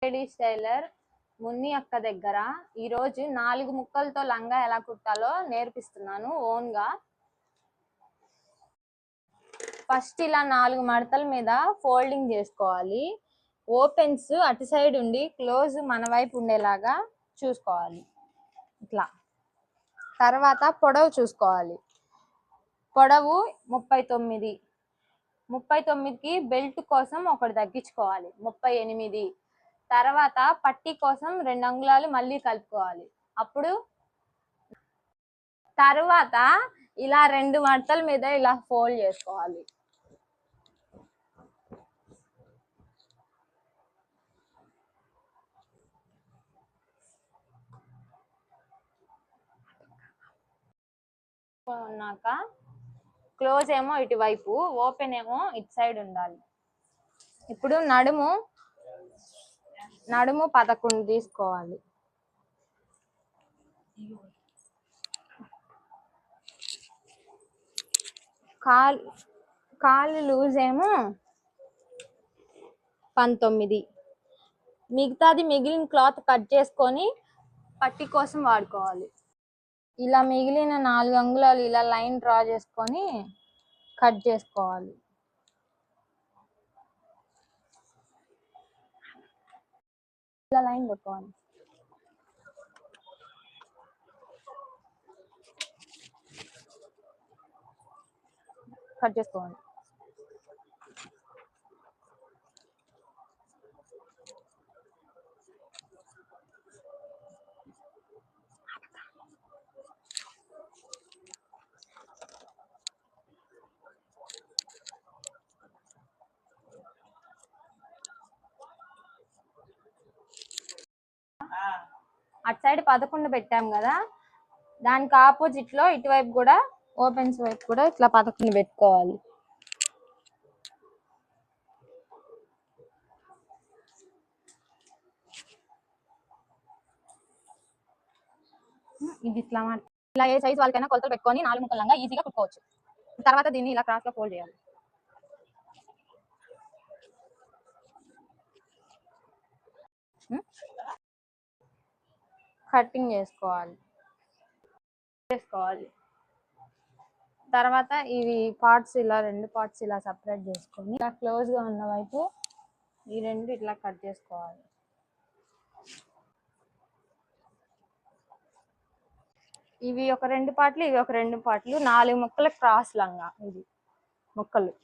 Ladies tailor Munni అక్క దగ్గర ఈరోజు 4 ముక్కలతో లంగా ఎలా కుట్టాలో నేర్పిస్తున్నాను ఓన్ గా. ఫస్ట్ ఇలా 4 మడతల మీద ఫోల్డింగ్ చేసుకోవాలి. ఓపెన్స్ అటు సైడ్ ఉండి క్లోజ్ మన వైపు ఉండేలాగా చూసుకోవాలి ఇట్లా. తర్వాత పొడవు చూసుకోవాలి. పొడవు 39. 39కి బెల్ట్ కోసం ఒకటి తగ్గించుకోవాలి 38. తర్వాత పట్టీ కోసం 2 అంగుళాలు మళ్ళీ కలుపుకోవాలి. అప్పుడు తర్వాత ఇలా 2 మడతల మీద ఇలా ఫోల్డ్ చేసుకోవాలి. ఉన్నాక క్లోజ్ ఏమో ఇటువైపు, ఓపెన్ ఏమో ఇటు సైడ్ ఉండాలి. ఇప్పుడు నడుము 11 తీసుకోవాలి. కాలు లూజ్ ఏమో 19. మిగతాది మిగిలిన క్లాత్ కట్ చేసుకొని పట్టీ కోసం వాడుకోవాలి. ఇలా మిగిలిన 4 అంగుళాలు ఇలా లైన్ డ్రా చేసుకొని కట్ చేసుకోవాలి. ఇలా లైన్ కొట్టుకోవాలి. కట్ చేసుకోవాలి. అటు సైడ్ 11 పెట్టాం కదా, దానికి ఆపోజిట్ లో ఇటువైపు కూడా ఓపెన్స్ వైపు కూడా ఇట్లా 11 పెట్టుకోవాలి. ఇది ఇట్లా ఇలా ఏ సైజ్ వాళ్ళకైనా కొలతలు పెట్టుకొని 4 ముక్కలంగా ఈజీగా కుట్టుకోవచ్చు. తర్వాత దీన్ని ఇలా క్రాస్ లో ఫోల్డ్ చేయాలి. కటింగ్ చేసుకోవాలి. తర్వాత ఇవి పార్ట్స్ ఇలా 2 పార్ట్స్ ఇలా సపరేట్ చేసుకొని ఇలా క్లోజ్ గా ఉన్న వైపు ఈ 2 ఇట్లా కట్ చేసుకోవాలి. ఇవి ఒక 2 పార్ట్లు, ఇవి ఒక 2 పార్ట్లు, 4 ముక్కల క్రాస్ లంగా ఇది ముక్కలు.